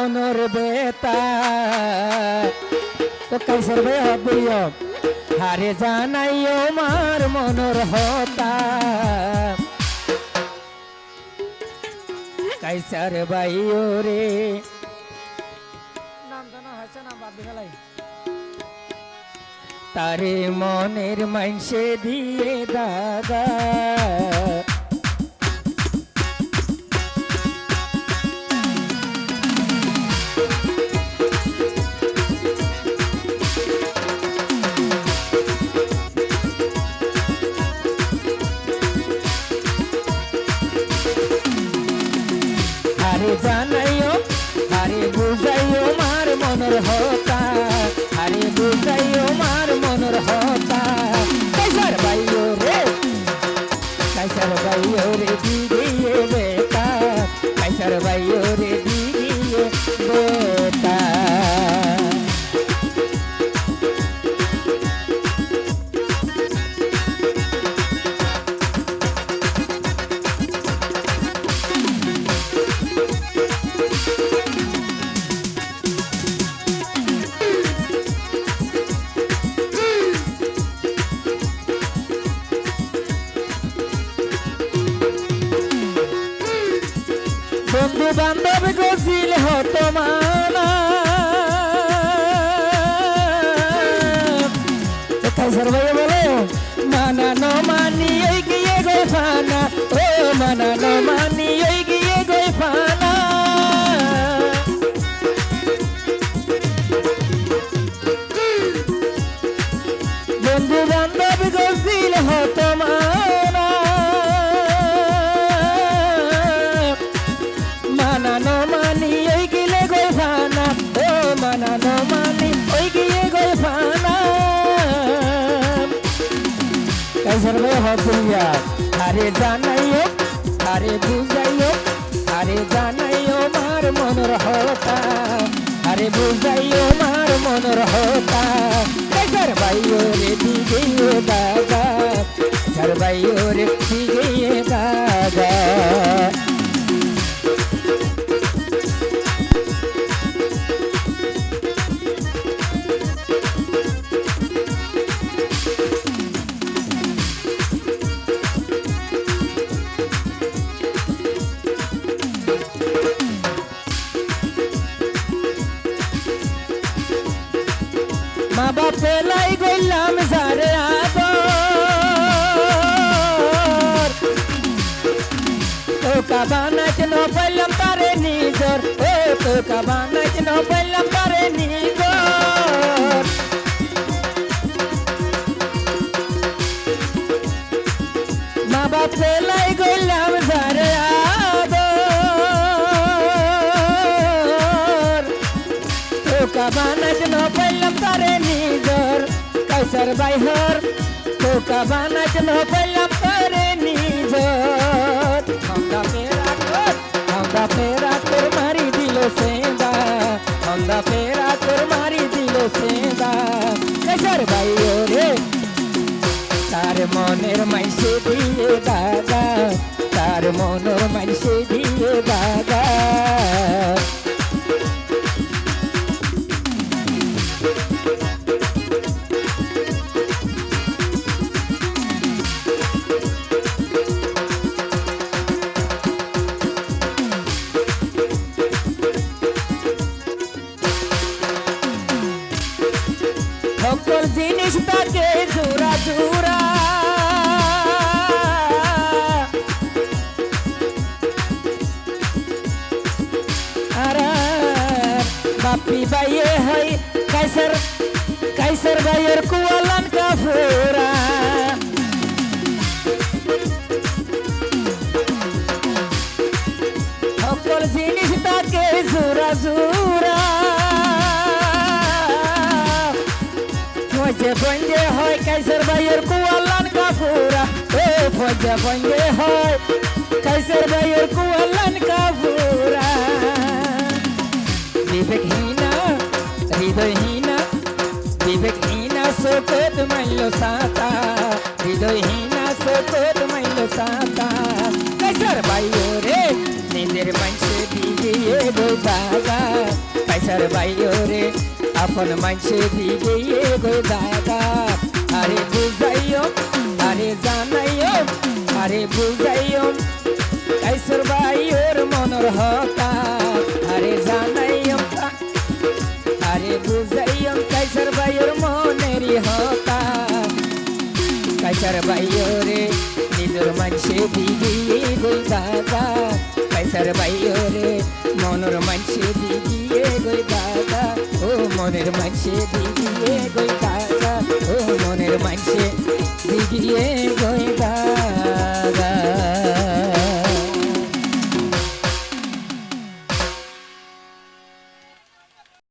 মনোর বেতা তো কাইসার ভাই হবিও হারে জানাইও মার মনোর হতা কাইসার ভাইও রে নাম জানা হয়েছে না বাদ দিলাই তারে মনের মাইনসে দিয়ে দাদা আরে জানাইও আরে বুঝাইও মার মনের হতা আরে বুঝাইও মার মনের হতা কাইসার ভাইও রে দিদিয়ে বেটা কাইসার ভাইও রে দিদিয়ে বেটা বন্ধু বান্ধব গছিল হতো মানা কাইসার ভাই বলে মানানো মানি ওই গিয়ে গই ফানা ও মানানো মানি ওই গিয়ে গই ফানা বন্ধু বান্ধব গছিল হতো মানা মানানো মানি ওই গিলে গই ফানা ও মানানো মানি ওই গিয়ে গই ফানা কাইসার ভাই হতুয়া আরে জানাইও আরে বুঝাইও আরে জানাইও মার মনের হতা আরে বুঝাইও মার মনের হতা কাইসার ভাইও রে দিগিয়ে দাদা কাইসার ভাইও রে দিগিয়ে দাদা মা বাপে লাই গইলাম যারে আদর তোকা বানাইতে ন পাইলাম তারে নিজর ও তোকা বানাইতে ন পাইলাম তারে নিজর মা বাপে লাই গইলাম যারে আদর তোকা বানাইতে ন পাইলাম তারে নিজর কাইসার ভাইহর তোকা বানাইতে ন পাইলাম তারে নিজর আমরা পেরা তোর মারি দিল সেদা আমরা পেরা তোর মারি দিল সেদা কাইসার ভাইও রে তার মনের মাইসে দিয়ে দাদা তার মনের মাইসে দিয়ে দাদা সকল জিনিস তাকে জোড়া জোড়া আর বাপি বাইয়ে হয় কাইসার ভাইয়ের কুয়ালান কাফুরা সকল জিনিস তাকে জোড়া জোড়া ফজে বঙ্গে হয় কাইসার ভাইয়ের কুয়ালান কাফুরা ও ফজে বঙ্গে হয় কাইসার ভাইয়ের কুয়ালান কাফুরা বিবেকহীনা হৃদয়হীনা বিবেকহীনা সোকত মাইল সাতা হৃদয়হীনা সোকত মাইল সাতা কাইসার ভাইও রে নিজের মাইসে দিয়ে গো দাদা কাইসার ভাইও রে আপন মানছে দিগিয়ে গো দাদা আরে বুঝাইও আরে জানাইও আরে বুঝাইও কাইসার ভাইওর মনের হতা আরে জানাইও আরে বুঝাইও কাইসার ভাইওর মনেরই হতা কাইসার ভাইও রে নিজের মানছে দিগিয়ে গো দাদা কাইসার ভাইও রে মনের মানছে দিগিয়ে গো দাদা ও মনের মানছে দিগিয়ে গো দাদা ও মনের মানছে দিগিয়ে